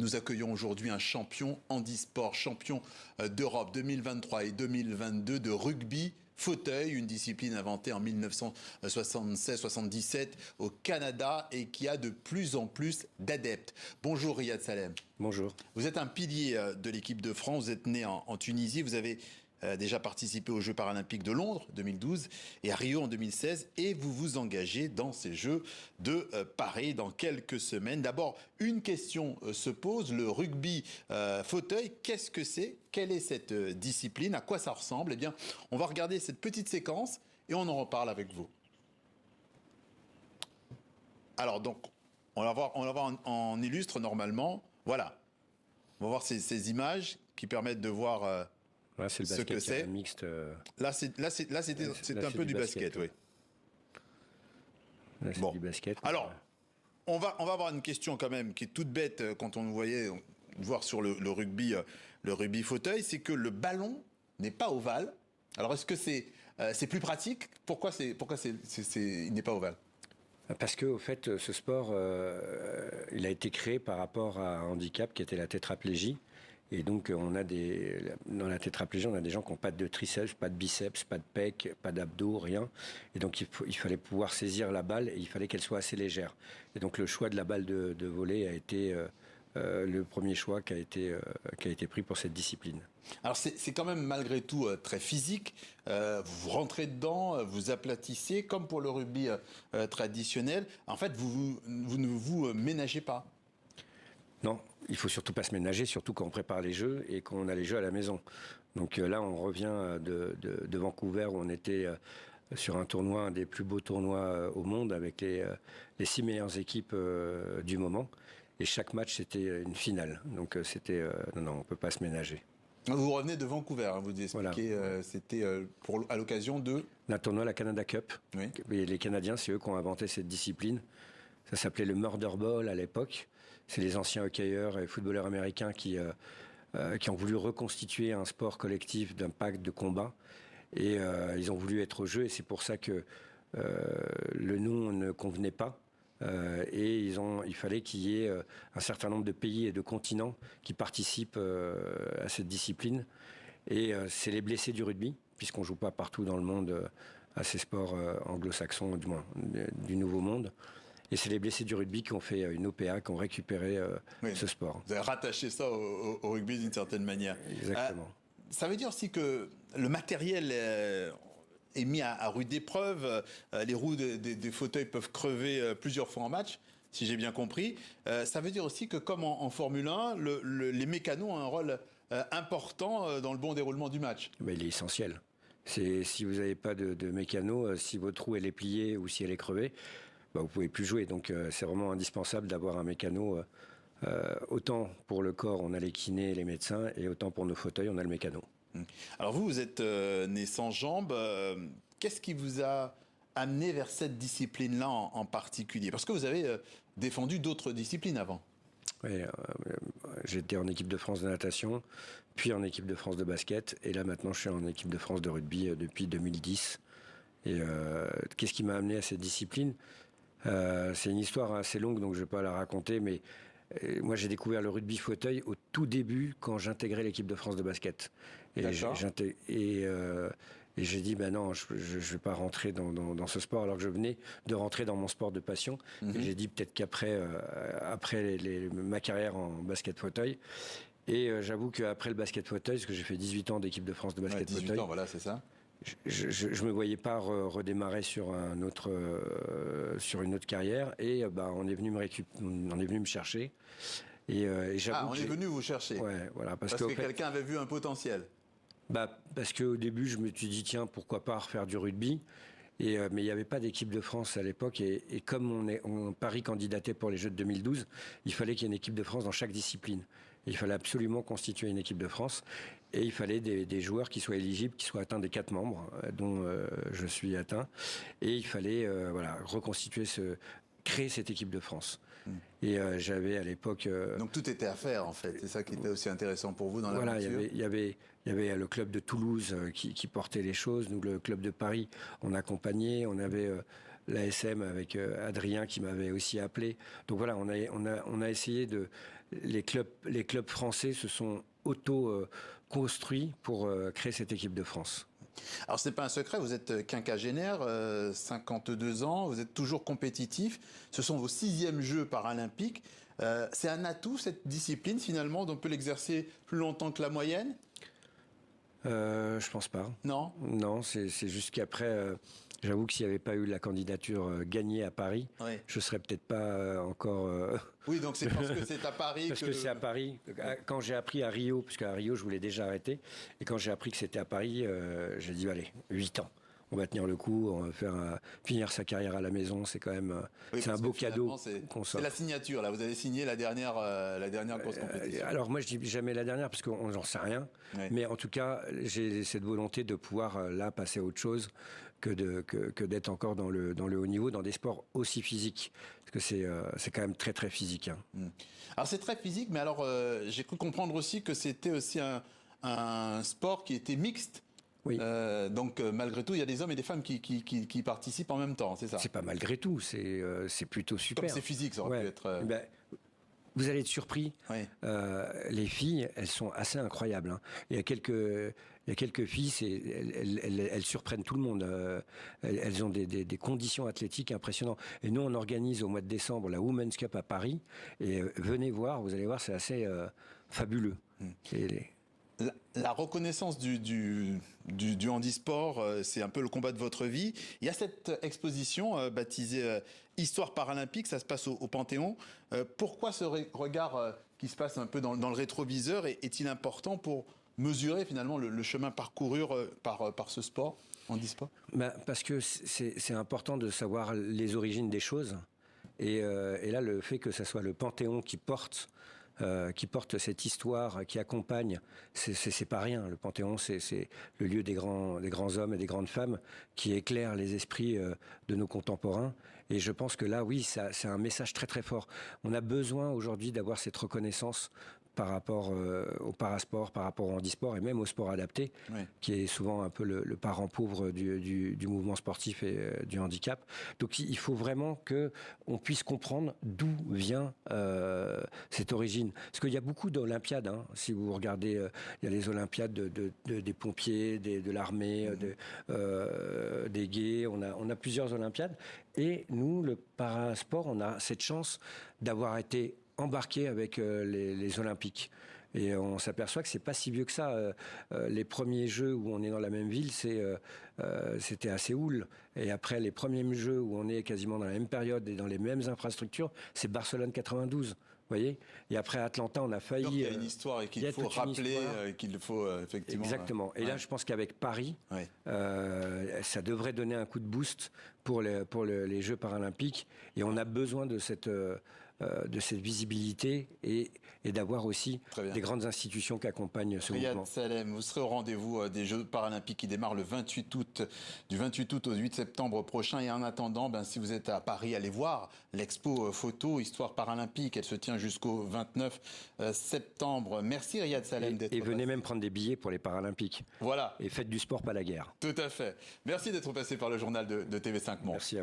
Nous accueillons aujourd'hui un champion handisport, champion d'Europe 2023 et 2022 de rugby fauteuil, une discipline inventée en 1976-77 au Canada et qui a de plus en plus d'adeptes. Bonjour Riyad Salem. Bonjour. Vous êtes un pilier de l'équipe de France, vous êtes né en Tunisie, vous avez déjà participé aux Jeux paralympiques de Londres 2012 et à Rio en 2016 et vous vous engagez dans ces Jeux de Paris dans quelques semaines. D'abord, une question se pose, le rugby fauteuil, qu'est-ce que c'est? Quelle est cette discipline? À quoi ça ressemble? Eh bien, on va regarder cette petite séquence et on en reparle avec vous. Alors donc, on va voir en illustre normalement. Voilà, on va voir ces images qui permettent de voir là, c'est le ce basket que c'est. mixte. Là, c'est un peu du basket, oui. Là, c'est bon. du basket. Alors, on va avoir une question quand même qui est toute bête quand on voyait voir sur le rugby fauteuil, c'est que le ballon n'est pas ovale. Alors, est-ce que c'est plus pratique? Pourquoi il n'est pas ovale? Parce que, au fait, ce sport, il a été créé par rapport à un handicap qui était la tétraplégie. Et donc, dans la tétraplégie, on a des gens qui n'ont pas de triceps, pas de biceps, pas de pecs, pas d'abdos, rien. Et donc, il fallait pouvoir saisir la balle et il fallait qu'elle soit assez légère. Et donc, le choix de la balle de volley a été le premier choix qui a été pris pour cette discipline. Alors, c'est quand même malgré tout très physique. Vous rentrez dedans, vous aplatissez, comme pour le rugby traditionnel. En fait, vous ne vous ménagez pas. Non, il faut surtout pas se ménager, surtout quand on prépare les Jeux et qu'on a les Jeux à la maison. Donc là, on revient de Vancouver où on était sur un tournoi, un des plus beaux tournois au monde, avec les 6 meilleures équipes du moment. Et chaque match, c'était une finale. Donc non, on peut pas se ménager. Vous revenez de Vancouver, hein, vous expliquez, voilà. C'était à l'occasion d'un tournoi, la Canada Cup. Oui. Et les Canadiens, c'est eux qui ont inventé cette discipline. Ça s'appelait le Murder Ball à l'époque. C'est les anciens hockeyeurs et footballeurs américains qui ont voulu reconstituer un sport collectif d'impact, de combat. Et ils ont voulu être au jeu. Et c'est pour ça que le nom ne convenait pas. Et il fallait qu'il y ait un certain nombre de pays et de continents qui participent à cette discipline. Et c'est les blessés du rugby, puisqu'on ne joue pas partout dans le monde à ces sports anglo-saxons, du moins du Nouveau Monde. Et c'est les blessés du rugby qui ont fait une OPA, qui ont récupéré ce sport. Vous avez rattaché ça au rugby d'une certaine manière. Exactement. Ça veut dire aussi que le matériel est mis à rude épreuve. Les roues des fauteuils peuvent crever plusieurs fois en match, si j'ai bien compris. Ça veut dire aussi que, comme en Formule 1, les mécanos ont un rôle important dans le bon déroulement du match. Mais il est essentiel. Si vous n'avez pas de mécano, si votre roue elle est pliée ou si elle est crevée, vous pouvez plus jouer. Donc c'est vraiment indispensable d'avoir un mécano. Autant pour le corps, on a les kinés, les médecins, et autant pour nos fauteuils, on a le mécano. Alors vous êtes né sans jambes. Qu'est-ce qui vous a amené vers cette discipline-là en particulier? Parce que vous avez défendu d'autres disciplines avant. Oui, j'étais en équipe de France de natation, puis en équipe de France de basket, et là maintenant je suis en équipe de France de rugby depuis 2010. Et qu'est-ce qui m'a amené à cette discipline? C'est une histoire assez longue, donc je ne vais pas la raconter, mais moi j'ai découvert le rugby fauteuil au tout début quand j'intégrais l'équipe de France de basket. Et j'ai dit, non, je ne vais pas rentrer dans ce sport alors que je venais de rentrer dans mon sport de passion. Et j'ai dit peut-être qu'après ma carrière en basket fauteuil, et j'avoue qu'après le basket fauteuil, parce que j'ai fait 18 ans d'équipe de France de basket fauteuil. 18 ans, voilà, c'est ça. Je me voyais pas redémarrer sur une autre carrière et on est venu me chercher et j'avoue on est venu vous chercher. Ouais, voilà, parce que quelqu'un avait vu un potentiel. Parce qu'au début je me suis dit tiens, pourquoi pas refaire du rugby. Mais il n'y avait pas d'équipe de France à l'époque et comme Paris candidatait pour les Jeux de 2012, il fallait qu'il y ait une équipe de France dans chaque discipline. Et il fallait absolument constituer une équipe de France et il fallait des joueurs qui soient éligibles, qui soient atteints des 4 membres, dont je suis atteint. Et il fallait reconstituer créer cette équipe de France. Et j'avais à l'époque... Donc tout était à faire en fait, c'est ça qui était aussi intéressant pour vous dans l'aventure. Voilà, il y avait le club de Toulouse qui portait les choses, nous le club de Paris on accompagnait, on avait l'ASM avec Adrien qui m'avait aussi appelé. Donc voilà, on a essayé les clubs français se sont auto-construits pour créer cette équipe de France. Alors, ce n'est pas un secret, vous êtes quinquagénaire, 52 ans, vous êtes toujours compétitif. Ce sont vos 6e Jeux paralympiques. C'est un atout, cette discipline, finalement, dont on peut l'exercer plus longtemps que la moyenne? Je pense pas. Non? Non, c'est juste qu'après, j'avoue que s'il n'y avait pas eu la candidature gagnée à Paris, Oui. je serais peut-être pas encore. Oui, donc c'est parce que c'est à Paris Parce que c'est à Paris. Quand j'ai appris à Rio, parce qu'à Rio, je voulais déjà arrêter, et quand j'ai appris que c'était à Paris, j'ai dit, allez, 8 ans. On va tenir le coup, on va finir sa carrière à la maison, c'est quand même Oui, c'est un beau cadeau qu'on C'est s'offre. la signature, là, vous avez signé la dernière grosse compétition. Alors moi je dis jamais la dernière parce qu'on n'en sait rien, Oui. mais en tout cas j'ai cette volonté de pouvoir là passer à autre chose que d'être encore dans le haut niveau, dans des sports aussi physiques, parce que c'est quand même très très physique. Hein. Alors c'est très physique, mais alors j'ai cru comprendre aussi que c'était aussi un sport qui était mixte. Oui. Donc malgré tout, il y a des hommes et des femmes qui participent en même temps, c'est ça? C'est pas malgré tout, c'est plutôt super. Comme c'est physique, ça aurait pu être... Ben, vous allez être surpris. Oui. Les filles, elles sont assez incroyables. Hein. Il y a quelques filles, elles surprennent tout le monde. Elles ont des conditions athlétiques impressionnantes. Et nous, on organise au mois de décembre la Women's Cup à Paris. Et venez voir, vous allez voir, c'est assez fabuleux. La reconnaissance du handisport, c'est un peu le combat de votre vie. Il y a cette exposition baptisée Histoire paralympique, ça se passe au Panthéon. Pourquoi ce regard qui se passe un peu dans le rétroviseur est-il important pour mesurer finalement le chemin parcouru par ce sport, handisport? Parce que c'est important de savoir les origines des choses. Et là, le fait que ce soit le Panthéon qui porte cette histoire, qui accompagne, c'est pas rien. Le Panthéon, c'est le lieu des grands hommes et des grandes femmes qui éclairent les esprits de nos contemporains. Et je pense que là, oui, c'est un message très très fort. On a besoin aujourd'hui d'avoir cette reconnaissance par rapport au parasport, par rapport au handisport et même au sport adapté, oui, qui est souvent un peu le parent pauvre du mouvement sportif et du handicap. Donc il faut vraiment qu'on puisse comprendre d'où vient cette origine. Parce qu'il y a beaucoup d'Olympiades. Hein. Si vous regardez, il y a les Olympiades des pompiers, de l'armée, des gays. On a plusieurs Olympiades. Et nous, le parasport, on a cette chance d'avoir été embarqué avec les Olympiques. Et on s'aperçoit que c'est pas si vieux que ça. Les premiers jeux où on est dans la même ville, c'était à Séoul. Et après, les premiers jeux où on est quasiment dans la même période et dans les mêmes infrastructures, c'est Barcelone 92. Vous voyez ? Et après Atlanta, on a failli... Donc, il y a une histoire et qu'il faut rappeler, qu'il faut effectivement... Exactement. Et là, je pense qu'avec Paris, ça devrait donner un coup de boost pour les Jeux paralympiques. Et on a besoin de cette visibilité et d'avoir aussi des grandes institutions qui accompagnent ce mouvement. Riyad Salem, vous serez au rendez-vous des Jeux paralympiques qui démarrent le 28 août, du 28 août au 8 septembre prochain. Et en attendant, si vous êtes à Paris, allez voir l'expo photo Histoire paralympique. Elle se tient jusqu'au 29 septembre. Merci Riyad Salem d'être passé. Et venez même prendre des billets pour les Paralympiques. Voilà. Et faites du sport, pas la guerre. Tout à fait. Merci d'être passé par le journal de TV5 Monde. Merci à vous.